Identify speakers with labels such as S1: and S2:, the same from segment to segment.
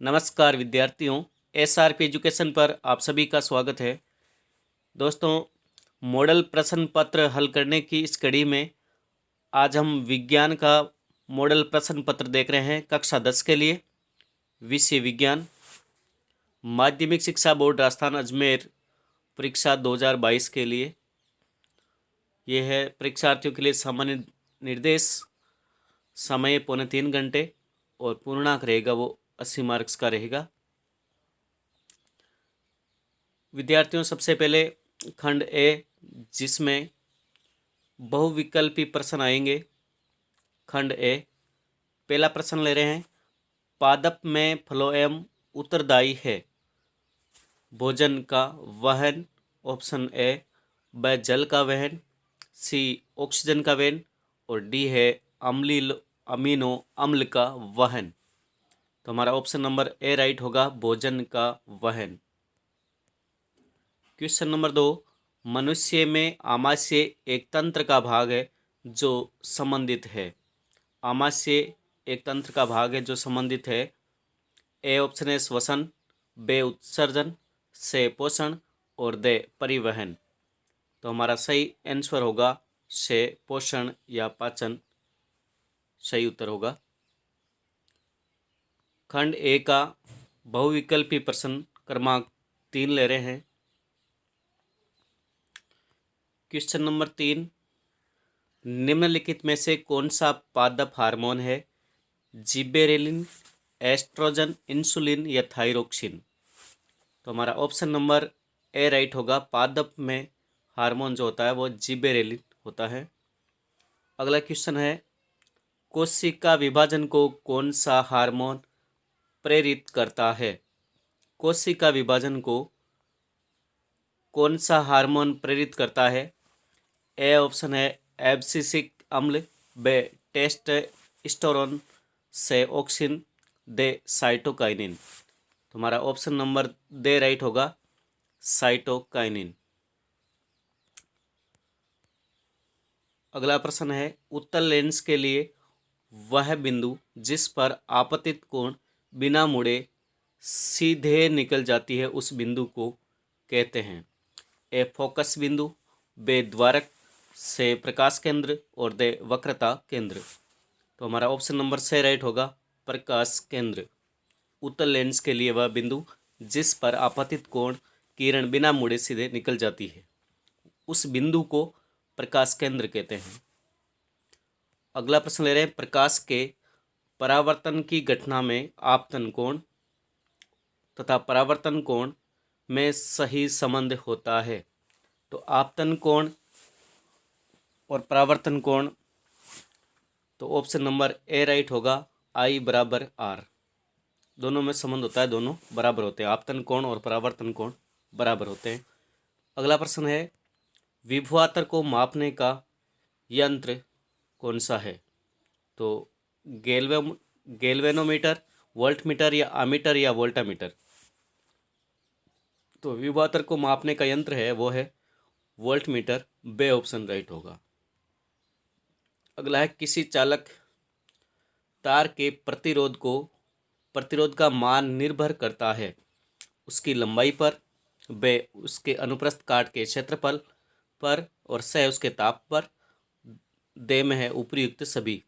S1: नमस्कार विद्यार्थियों, SRP education पर आप सभी का स्वागत है। दोस्तों, मॉडल प्रश्न पत्र हल करने की इस कड़ी में आज हम विज्ञान का मॉडल प्रश्न पत्र देख रहे हैं कक्षा 10 के लिए। विषय विज्ञान, माध्यमिक शिक्षा बोर्ड राजस्थान अजमेर परीक्षा 2022 के लिए। यह है परीक्षार्थियों के लिए सामान्य निर्देश। समय 3.25 घंटे और पूर्णांक रहेगा वो 80 मार्क्स का रहेगा। विद्यार्थियों, सबसे पहले खंड ए, जिसमें बहुविकल्पी प्रश्न आएंगे। खंड ए, पहला प्रश्न ले रहे हैं, पादप में फ्लोएम उत्तरदायी है भोजन का वहन। ऑप्शन ए, ब जल का वहन, सी ऑक्सीजन का वहन और डी है अम्लीय अमीनो अम्ल का वहन। तो हमारा ऑप्शन नंबर ए राइट होगा, भोजन का वहन। क्वेश्चन नंबर 2, मनुष्य में आमाशय एक तंत्र का भाग है जो संबंधित है। आमाशय एक तंत्र का भाग है जो संबंधित है। ए ऑप्शन है श्वसन, बे उत्सर्जन, से पोषण और दे परिवहन। तो हमारा सही आंसर होगा से पोषण या पाचन, सही उत्तर होगा। खंड ए का बहुविकल्पी प्रश्न क्रमांक 3 ले रहे हैं। क्वेश्चन नंबर 3, निम्नलिखित में से कौन सा पादप हार्मोन है? जिबेरेलिन, एस्ट्रोजन, इंसुलिन या थायरोक्सिन। तो हमारा ऑप्शन नंबर ए राइट होगा, पादप में हार्मोन जो होता है वो जिबेरेलिन होता है। अगला क्वेश्चन है, कोशिका विभाजन को कौन सा हार्मोन प्रेरित करता है? कोशिका विभाजन को कौन सा हार्मोन प्रेरित करता है? ए ऑप्शन है एब्सिसिक अम्ल, बे टेस्टोस्टेरोन, से ऑक्सिन, दे साइटोकाइनिन। तो हमारा ऑप्शन नंबर दे राइट होगा, साइटोकाइनिन। अगला प्रश्न है, उत्तल लेंस के लिए वह बिंदु जिस पर आपतित कोण बिना मुड़े सीधे निकल जाती है उस बिंदु को कहते हैं। ए फोकस बिंदु, बे द्वारक, से प्रकाश केंद्र और दे वक्रता केंद्र। तो हमारा ऑप्शन नंबर से राइट होगा, प्रकाश केंद्र। उत्तल लेंस के लिए वह बिंदु जिस पर आपतित कोण किरण बिना मुड़े सीधे निकल जाती है उस बिंदु को प्रकाश केंद्र कहते हैं। अगला प्रश्न ले रहे हैं, प्रकाश के परावर्तन की घटना में आपतन कोण तथा परावर्तन कोण में सही संबंध होता है। तो आपतन कोण और परावर्तन कोण, तो ऑप्शन नंबर ए राइट होगा, आई बराबर आर। दोनों में संबंध होता है, दोनों बराबर होते हैं, आपतन कोण और परावर्तन कोण बराबर होते हैं। अगला प्रश्न है, विभवांतर को मापने का यंत्र कौन सा है? तो गैल्वेनोमीटर, वोल्टमीटर या आमीटर या वोल्टामीटर। तो विभवांतर को मापने का यंत्र है वो है वोल्टमीटर, बे ऑप्शन राइट होगा। अगला है, किसी चालक तार के प्रतिरोध का मान निर्भर करता है उसकी लंबाई पर, बे उसके अनुप्रस्थ काट के क्षेत्रफल पर और से उसके ताप पर, दे में है उपयुक्त सभी।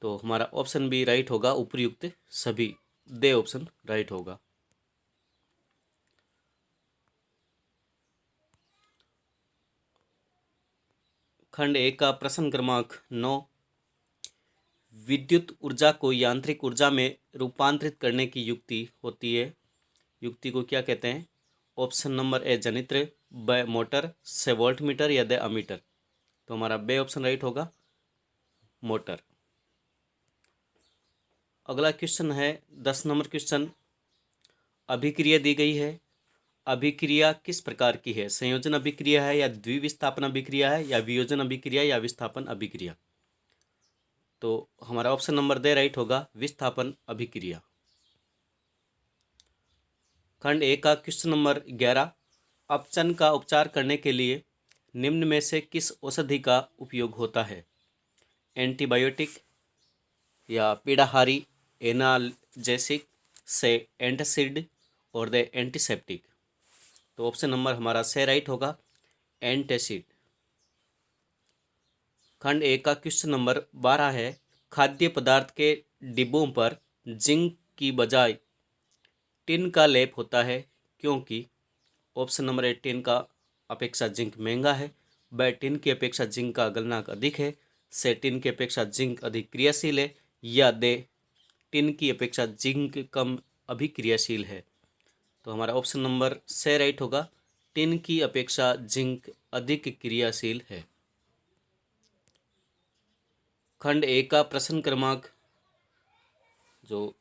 S1: तो हमारा ऑप्शन बी राइट होगा, उपयुक्त सभी, दे ऑप्शन राइट होगा। खंड एक का प्रश्न क्रमांक 9, विद्युत ऊर्जा को यांत्रिक ऊर्जा में रूपांतरित करने की युक्ति होती है। युक्ति को क्या कहते हैं? ऑप्शन नंबर ए जनित्र, ब मोटर, से वोल्टमीटर या द अमीटर। तो हमारा बे ऑप्शन राइट होगा, मोटर। अगला क्वेश्चन है 10 नंबर क्वेश्चन, अभिक्रिया दी गई है। अभिक्रिया किस प्रकार की है? संयोजन अभिक्रिया है या द्विविस्थापन अभिक्रिया है या वियोजन अभिक्रिया या विस्थापन अभिक्रिया। तो हमारा ऑप्शन नंबर दे राइट होगा, विस्थापन अभिक्रिया। खंड एक का क्वेश्चन नंबर 11, अपचन का उपचार करने के लिए निम्न में से किस औषधि का उपयोग होता है? एंटीबायोटिक या पीड़ाहारी, एनाल्जेसिक से एंटासिड और द एंटीसेप्टिक। तो ऑप्शन नंबर हमारा से राइट होगा एंटासिड। खंड एक का क्वेश्चन नंबर 12 है, खाद्य पदार्थ के डिब्बों पर जिंक की बजाय टिन का लेप होता है क्योंकि। ऑप्शन नंबर ए, टिन का अपेक्षा जिंक महंगा है। ब, टिन की अपेक्षा जिंक का गलनांक अधिक है। से, टिन की अपेक्षा जिंक अधिक क्रियाशील है। या दे, टिन की अपेक्षा जिंक कम अभिक्रियाशील है। तो हमारा ऑप्शन नंबर से राइट होगा, टिन की अपेक्षा जिंक अधिक क्रियाशील है। खंड एक का प्रश्न क्रमांक जो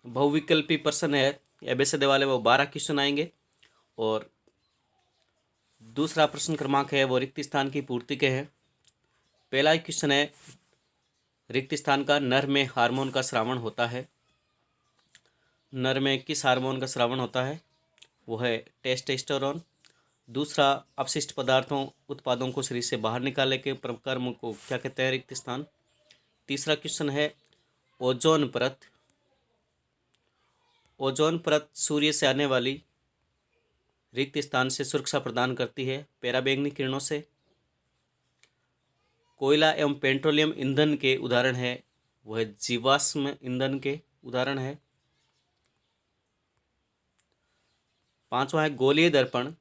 S1: बहुविकल्पी प्रश्न है एबीसीडी वाले, वो 12 क्वेश्चन आएंगे। और दूसरा प्रश्न क्रमांक है वो रिक्त स्थान की पूर्ति के हैं। पहला क्वेश्चन है, रिक्त स्थान का नर में हार्मोन का स्रावण होता है। नर में किस हार्मोन का स्रावण होता है? वो है टेस्टोस्टेरोन। दूसरा, अपशिष्ट पदार्थों उत्पादों को शरीर से बाहर निकालने के प्रक्रम को क्या कहते हैं? रिक्त स्थान। तीसरा क्वेश्चन है, ओजोन परत। ओजोन परत सूर्य से आने वाली रिक्त स्थान से सुरक्षा प्रदान करती है पराबैंगनी किरणों से। कोयला एवं पेट्रोलियम ईंधन के उदाहरण है वह जीवाश्म ईंधन के उदाहरण है। पांचवा है गोलीय दर्पण।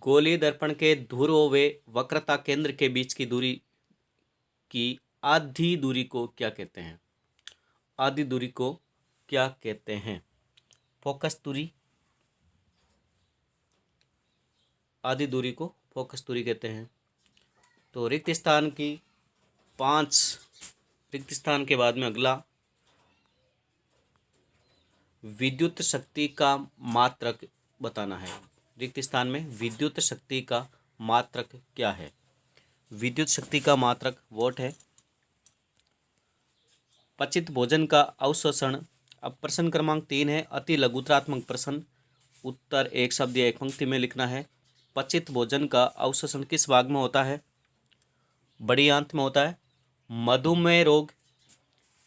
S1: गोलीय दर्पण के ध्रुव व वक्रता केंद्र के बीच की दूरी की आधी दूरी को क्या कहते हैं? आधी दूरी को क्या कहते हैं? फोकस दूरी। आधी दूरी को फोकस दूरी कहते हैं। तो रिक्त स्थान की 5 रिक्त स्थान के बाद में अगला विद्युत शक्ति का मात्रक बताना है। रिक्त स्थान में विद्युत शक्ति का मात्रक क्या है? विद्युत शक्ति का मात्रक वोट है। पचित भोजन का अवशोषण। अब प्रश्न क्रमांक 3 है, अति लघुत्रात्मक प्रश्न। उत्तर एक शब्द या एक पंक्ति में लिखना है। पचित भोजन का अवशोषण किस भाग में होता है? बड़ी आंत में होता है। मधुमेह रोग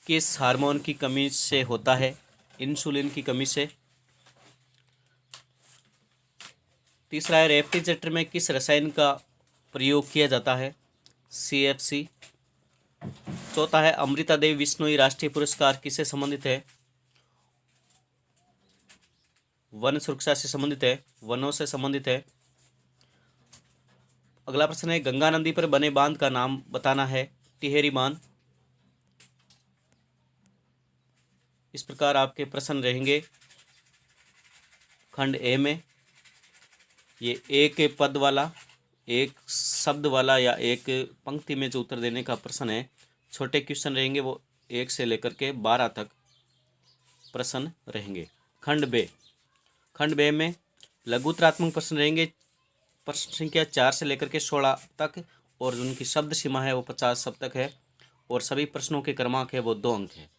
S1: किस हार्मोन की कमी से होता है? इंसुलिन की कमी से। तीसरा है, रेफ्रिजरेटर में किस रसायन का प्रयोग किया जाता है? CFC। चौथा है, अमृता देवी बिश्नोई राष्ट्रीय पुरस्कार किससे संबंधित है? वन सुरक्षा से संबंधित है, वनों से संबंधित है। अगला प्रश्न है, गंगा नदी पर बने बांध का नाम बताना है। टिहरी बांध। इस प्रकार आपके प्रश्न रहेंगे खंड ए में। ये एक पद वाला, एक शब्द वाला या एक पंक्ति में जो उत्तर देने का प्रश्न है, छोटे क्वेश्चन रहेंगे, वो 1 से लेकर के 12 तक प्रश्न रहेंगे। खंड बे में लघुत्रात्मक प्रश्न रहेंगे। प्रश्न संख्या 4 से लेकर के 16 तक, और उनकी शब्द सीमा है वो 50 शब्द तक है। और सभी प्रश्नों के क्रमांक है वो 2 अंक है।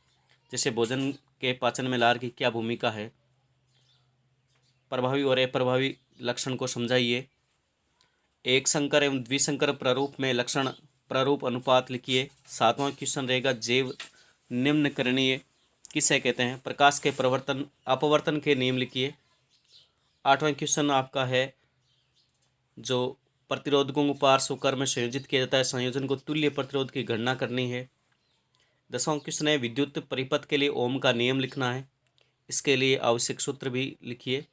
S1: जैसे भोजन के पाचन में लार की क्या भूमिका है, प्रभावी और अप्रभावी लक्षण को समझाइए, एक संकर एवं द्विसंकर प्रारूप में लक्षण प्रारूप अनुपात लिखिए। 7वां क्वेश्चन रहेगा, जैव निम्नकरणीय किसे कहते हैं? प्रकाश के प्रवर्तन अपवर्तन के नियम लिखिए। 8वां क्वेश्चन आपका है, जो प्रतिरोधकों को पार्श्व कर में संयोजित किया जाता है, संयोजन को तुल्य प्रतिरोध की गणना करनी है। 10वां क्वेश्चन है, विद्युत परिपथ के लिए ओम का नियम लिखना है, इसके लिए आवश्यक सूत्र भी लिखिए।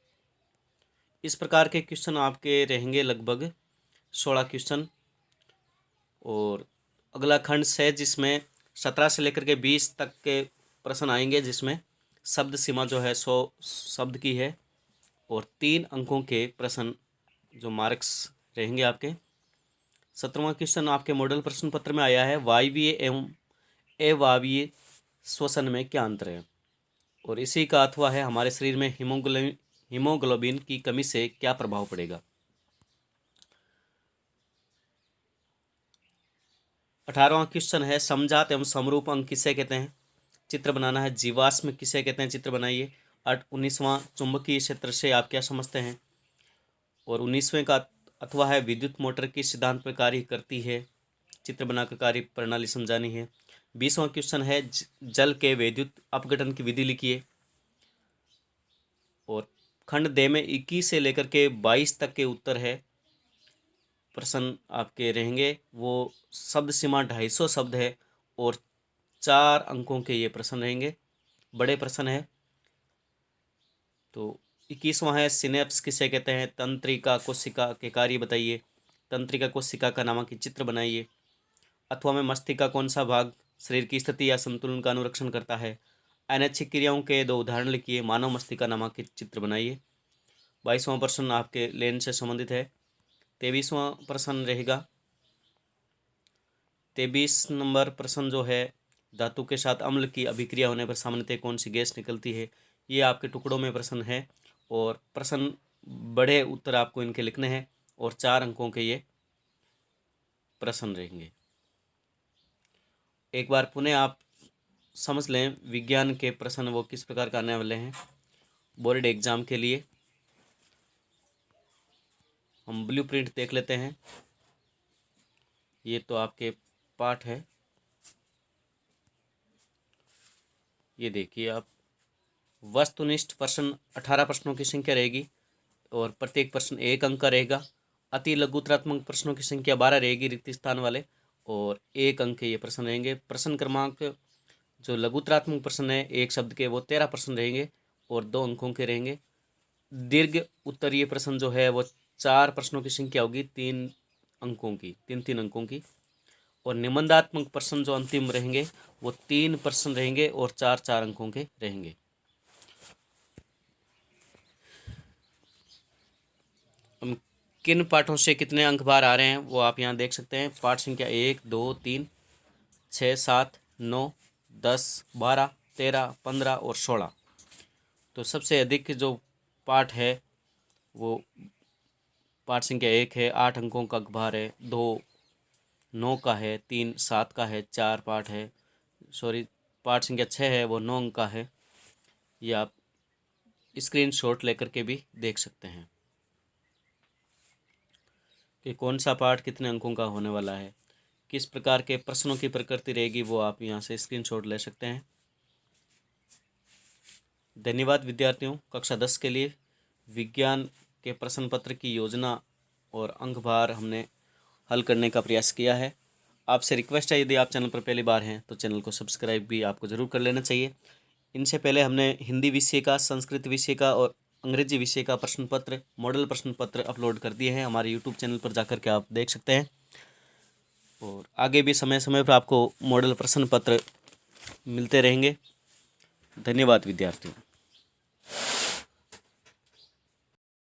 S1: इस प्रकार के क्वेश्चन आपके रहेंगे लगभग 16 क्वेश्चन। और अगला खंड से जिसमें 17 से लेकर के 20 तक के प्रश्न आएंगे, जिसमें शब्द सीमा जो है 100 शब्द की है, और 3 अंकों के प्रश्न जो मार्क्स रहेंगे आपके। 17वां क्वेश्चन आपके मॉडल प्रश्न पत्र में आया है, वायवीय एवं अवायवीय श्वसन में क्या अंतर है? और इसी का अथवा है, हमारे शरीर में हीमोग्लोबिन की कमी से क्या प्रभाव पड़ेगा? 18वां क्वेश्चन है, समजात एवं समरूप अंग किसे कहते हैं? चित्र बनाना है। जीवाश्म किसे कहते हैं? चित्र बनाइए। 19वां, चुंबकीय क्षेत्र से आप क्या समझते हैं? और 19वें का अथवा है, विद्युत मोटर किस सिद्धांत पर कार्य करती है? चित्र बनाकर कार्य प्रणाली समझानी है। 20वां क्वेश्चन है जल के विद्युत अपघटन की विधि लिखिए। और खंड दे में 21 से लेकर के 22 तक के उत्तर है, प्रश्न आपके रहेंगे। वो शब्द सीमा 250 शब्द है और 4 अंकों के ये प्रश्न रहेंगे, बड़े प्रश्न है। तो 21वां है सिनेप्स किसे कहते हैं, तंत्रिका कोशिका के कार्य बताइए, तंत्रिका कोशिका का नामांकित चित्र बनाइए। अथवा में मस्तिष्क का कौन सा भाग शरीर की स्थिति या संतुलन का अनुरक्षण करता है। अनैच्छिक क्रियाओं के 2 उदाहरण लिखिए, मानव मस्तिष्क का नामांकित चित्र बनाइए। 22वां प्रश्न आपके लेन से संबंधित है। 23वां प्रश्न रहेगा, 23 नंबर प्रश्न जो है, धातु के साथ अम्ल की अभिक्रिया होने पर सामान्यतः कौन सी गैस निकलती है। ये आपके टुकड़ों में प्रश्न है और प्रश्न बड़े उत्तर आपको इनके लिखने हैं और 4 अंकों के ये प्रश्न रहेंगे। एक बार पुनः आप समझ लें विज्ञान के प्रश्न वो किस प्रकार का आने वाले हैं बोर्ड एग्जाम के लिए। हम ब्लूप्रिंट देख लेते हैं। ये तो आपके पाठ है, ये देखिए आप। वस्तुनिष्ठ प्रश्न 18 प्रश्नों की संख्या रहेगी और प्रत्येक प्रश्न 1 अंक का रहेगा। अति लघुतरात्मक प्रश्नों की संख्या 12 रहेगी रिक्त स्थान वाले, और 1 अंक के ये प्रश्न रहेंगे। प्रश्न क्रमांक जो लघुतरात्मक प्रश्न है 1 शब्द के, वो 13 प्रश्न रहेंगे और 2 अंकों के रहेंगे। दीर्घ उत्तरीय प्रश्न जो है वो 4 प्रश्नों की संख्या होगी, 3 अंकों की, 3 अंकों की। और निबंधात्मक प्रश्न जो अंतिम रहेंगे वो 3 प्रश्न रहेंगे और 4 अंकों के रहेंगे। हम किन पाठों से कितने अंक बाहर आ रहे हैं वो आप यहाँ देख सकते हैं। पाठ संख्या 1, 2, 3, 6, 7, 9, 10, 12, 13, 15 और 16। तो सबसे अधिक जो पाठ है वो पाठ संख्या 1 है, 8 अंकों का अखबार है। 2 9 का है, 3 7 का है, 4 पाठ है, सॉरी पाठ संख्या 6 है वो 9 अंक का है। ये आप स्क्रीनशॉट लेकर के भी देख सकते हैं कि कौन सा पाठ कितने अंकों का होने वाला है, किस प्रकार के प्रश्नों की प्रकृति रहेगी, वो आप यहाँ से स्क्रीनशॉट ले सकते हैं। धन्यवाद विद्यार्थियों। कक्षा 10 के लिए विज्ञान के प्रश्न पत्र की योजना और अंक भार हमने हल करने का प्रयास किया है। आपसे रिक्वेस्ट है, यदि आप चैनल पर पहली बार हैं तो चैनल को सब्सक्राइब भी आपको ज़रूर कर लेना चाहिए। इनसे पहले हमने हिंदी विषय का, संस्कृत विषय का और अंग्रेजी विषय का प्रश्न पत्र, मॉडल प्रश्न पत्र अपलोड कर दिए हैं। हमारे यूट्यूब चैनल पर जाकर के आप देख सकते हैं। और आगे भी समय समय पर आपको मॉडल प्रश्न पत्र मिलते रहेंगे। धन्यवाद विद्यार्थियों।